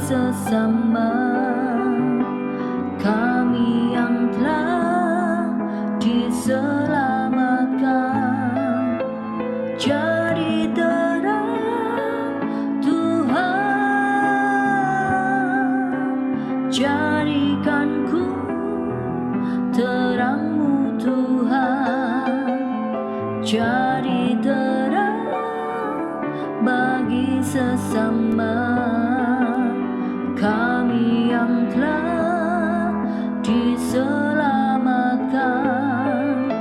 sesama kami yang telah diselamatkan, jadi terang Tuhan, jadikan ku terang-Mu Tuhan, jadi terang bagi sesama kami yang telah diselamatkan,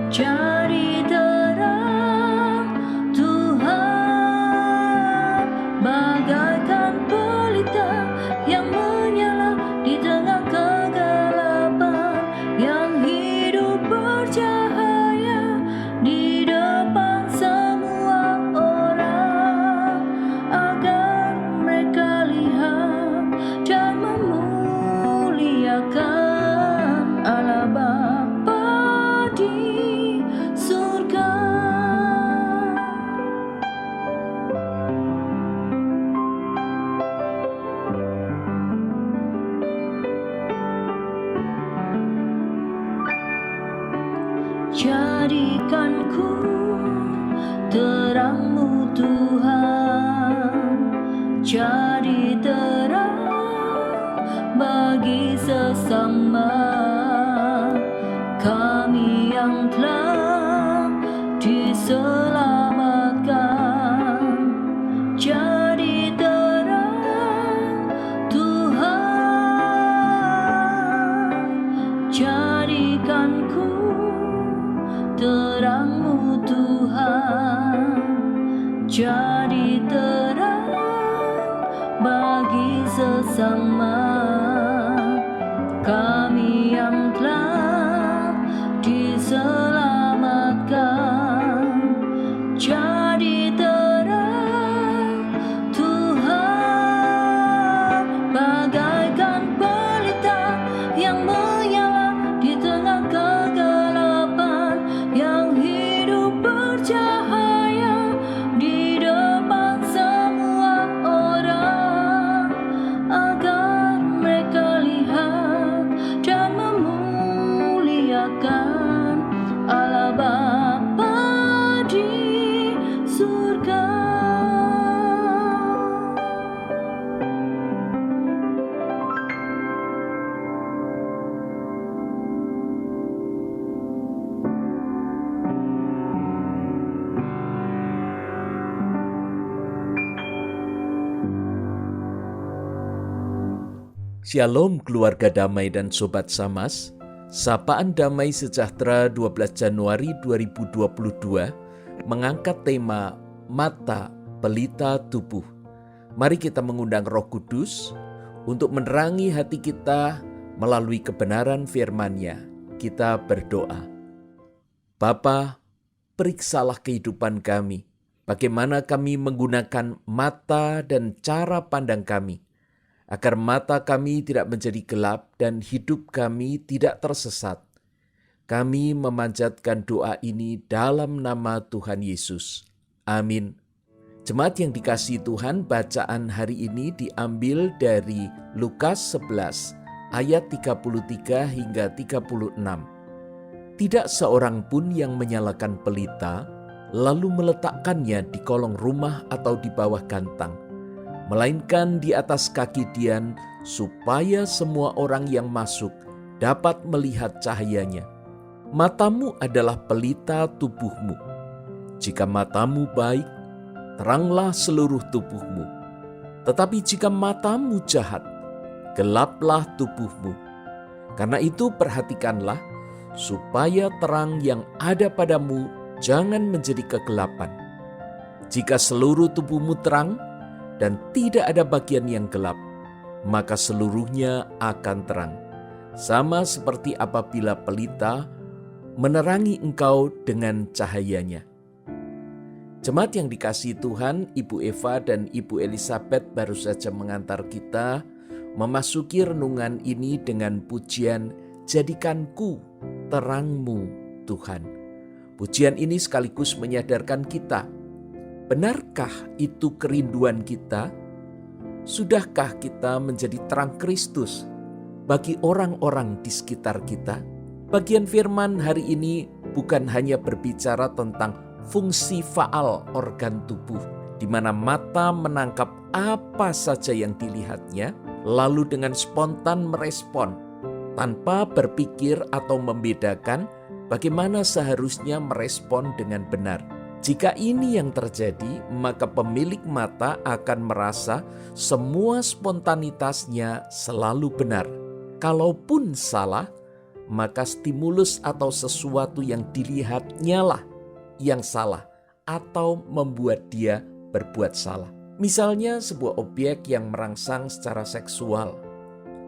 jadi terang Tuhan, bagaikan pelita yang menyala di tengah kegelapan, yang hidup bercahaya di depan semua orang, agar mereka lihat dan memuliakan Allah Bapa di surga. Jadikan ku terang-Mu Tuhan, jadi terang bagi sesama kami yang telah diselamatkan, jadi terang Tuhan, jadikan ku terang-Mu Tuhan, jadi terang bagi sesama kami yang telah diselamatkan, jadi terang Tuhan, bagaikan pelita yang menyala di tengah kegelapan, yang hidup bercahaya di depan semua orang, agar mereka lihat dan memuliakan Allah Bapa di surga. Shalom keluarga damai dan sobat Samas. Sapaan Damai Sejahtera 12 Januari 2022 mengangkat tema Mata Pelita Tubuh. Mari kita mengundang Roh Kudus untuk menerangi hati kita melalui kebenaran firman-Nya. Kita berdoa. Bapa, periksalah kehidupan kami. Bagaimana kami menggunakan mata dan cara pandang kami, agar mata kami tidak menjadi gelap dan hidup kami tidak tersesat. Kami memanjatkan doa ini dalam nama Tuhan Yesus. Amin. Jemaat yang dikasihi Tuhan, bacaan hari ini diambil dari Lukas 11 ayat 33 hingga 36. Tidak seorang pun yang menyalakan pelita lalu meletakkannya di kolong rumah atau di bawah gantang, melainkan di atas kaki dian, supaya semua orang yang masuk dapat melihat cahayanya. Matamu adalah pelita tubuhmu. Jika matamu baik, teranglah seluruh tubuhmu. Tetapi jika matamu jahat, gelaplah tubuhmu. Karena itu perhatikanlah, supaya terang yang ada padamu jangan menjadi kegelapan. Jika seluruh tubuhmu terang, dan tidak ada bagian yang gelap, maka seluruhnya akan terang. Sama seperti apabila pelita menerangi engkau dengan cahayanya. Jemaat yang dikasihi Tuhan, Ibu Eva dan Ibu Elizabeth baru saja mengantar kita memasuki renungan ini dengan pujian "Jadikanku terang-Mu Tuhan". Pujian ini sekaligus menyadarkan kita, benarkah itu kerinduan kita? Sudahkah kita menjadi terang Kristus bagi orang-orang di sekitar kita? Bagian firman hari ini bukan hanya berbicara tentang fungsi faal organ tubuh, di mana mata menangkap apa saja yang dilihatnya, lalu dengan spontan merespon, tanpa berpikir atau membedakan bagaimana seharusnya merespon dengan benar. Jika ini yang terjadi, maka pemilik mata akan merasa semua spontanitasnya selalu benar. Kalaupun salah, maka stimulus atau sesuatu yang dilihatnya lah yang salah atau membuat dia berbuat salah. Misalnya sebuah objek yang merangsang secara seksual.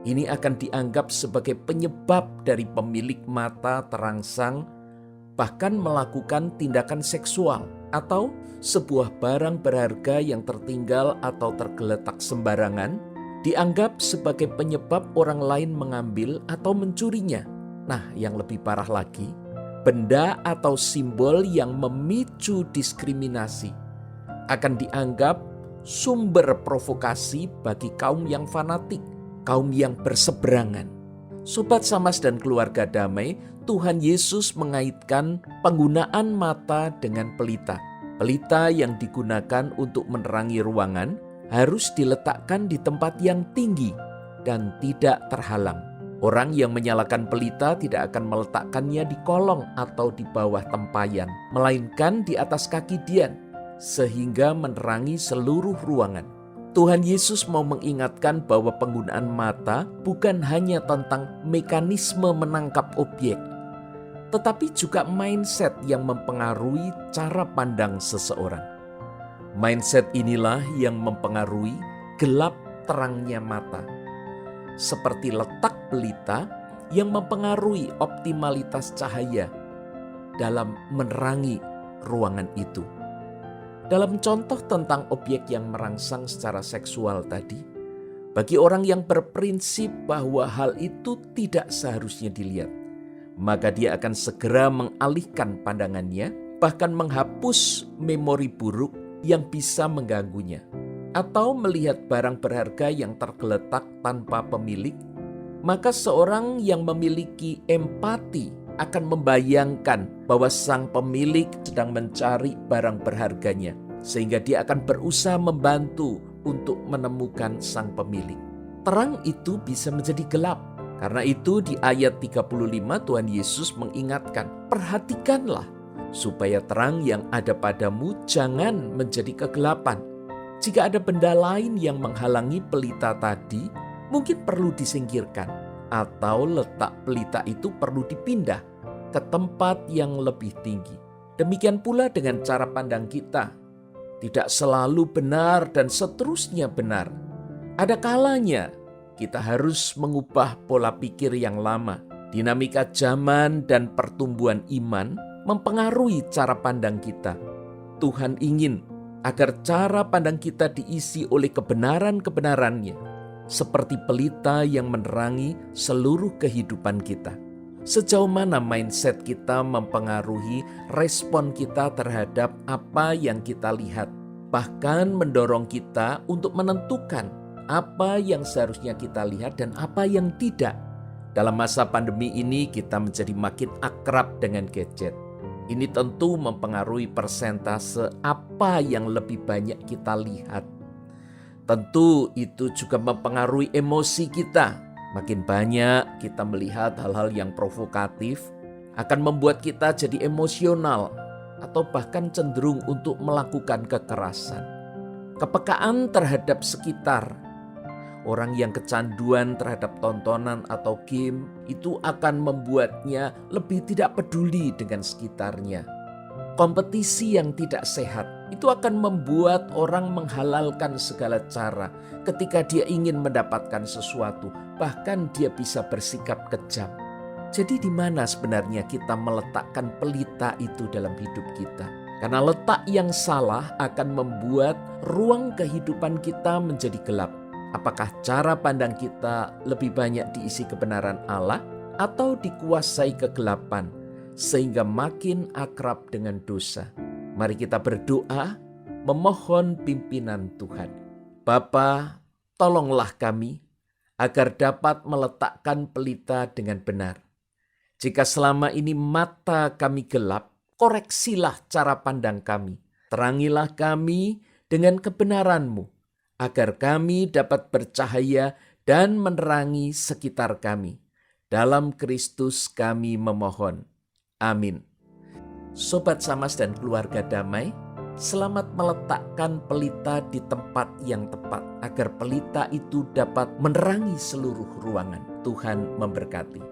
Ini akan dianggap sebagai penyebab dari pemilik mata terangsang bahkan melakukan tindakan seksual, atau sebuah barang berharga yang tertinggal atau tergeletak sembarangan dianggap sebagai penyebab orang lain mengambil atau mencurinya. Nah, yang lebih parah lagi, benda atau simbol yang memicu diskriminasi akan dianggap sumber provokasi bagi kaum yang fanatik, kaum yang berseberangan. Sobat Samas dan keluarga damai, Tuhan Yesus mengaitkan penggunaan mata dengan pelita. Pelita yang digunakan untuk menerangi ruangan harus diletakkan di tempat yang tinggi dan tidak terhalang. Orang yang menyalakan pelita tidak akan meletakkannya di kolong atau di bawah tempayan, melainkan di atas kaki Dian, sehingga menerangi seluruh ruangan. Tuhan Yesus mau mengingatkan bahwa penggunaan mata bukan hanya tentang mekanisme menangkap objek, tetapi juga mindset yang mempengaruhi cara pandang seseorang. Mindset inilah yang mempengaruhi gelap terangnya mata, seperti letak pelita yang mempengaruhi optimalitas cahaya dalam menerangi ruangan itu. Dalam contoh tentang objek yang merangsang secara seksual tadi, bagi orang yang berprinsip bahwa hal itu tidak seharusnya dilihat, maka dia akan segera mengalihkan pandangannya, bahkan menghapus memori buruk yang bisa mengganggunya, atau melihat barang berharga yang tergeletak tanpa pemilik. Maka seorang yang memiliki empati akan membayangkan bahwa sang pemilik sedang mencari barang berharganya, sehingga dia akan berusaha membantu untuk menemukan sang pemilik. Terang itu bisa menjadi gelap. Karena itu di ayat 35 Tuhan Yesus mengingatkan, perhatikanlah supaya terang yang ada padamu jangan menjadi kegelapan. Jika ada benda lain yang menghalangi pelita tadi, mungkin perlu disingkirkan, atau letak pelita itu perlu dipindah ke tempat yang lebih tinggi. Demikian pula dengan cara pandang kita. Tidak selalu benar dan seterusnya benar. Ada kalanya kita harus mengubah pola pikir yang lama. Dinamika zaman dan pertumbuhan iman mempengaruhi cara pandang kita. Tuhan ingin agar cara pandang kita diisi oleh kebenaran-kebenarannya, seperti pelita yang menerangi seluruh kehidupan kita. Sejauh mana mindset kita mempengaruhi respon kita terhadap apa yang kita lihat, bahkan mendorong kita untuk menentukan apa yang seharusnya kita lihat dan apa yang tidak. Dalam masa pandemi ini kita menjadi makin akrab dengan gadget. Ini tentu mempengaruhi persentase apa yang lebih banyak kita lihat. Tentu itu juga mempengaruhi emosi kita. Makin banyak kita melihat hal-hal yang provokatif akan membuat kita jadi emosional atau bahkan cenderung untuk melakukan kekerasan. Kepekaan terhadap sekitar, orang yang kecanduan terhadap tontonan atau game itu akan membuatnya lebih tidak peduli dengan sekitarnya. Kompetisi yang tidak sehat itu akan membuat orang menghalalkan segala cara ketika dia ingin mendapatkan sesuatu, bahkan dia bisa bersikap kejam. Jadi di mana sebenarnya kita meletakkan pelita itu dalam hidup kita? Karena letak yang salah akan membuat ruang kehidupan kita menjadi gelap. Apakah cara pandang kita lebih banyak diisi kebenaran Allah atau dikuasai kegelapan sehingga makin akrab dengan dosa? Mari kita berdoa memohon pimpinan Tuhan. Bapa, tolonglah kami agar dapat meletakkan pelita dengan benar. Jika selama ini mata kami gelap, koreksilah cara pandang kami. Terangilah kami dengan kebenaran-Mu, agar kami dapat bercahaya dan menerangi sekitar kami. Dalam Kristus kami memohon. Amin. Sobat Samas dan keluarga damai, selamat meletakkan pelita di tempat yang tepat, agar pelita itu dapat menerangi seluruh ruangan. Tuhan memberkati.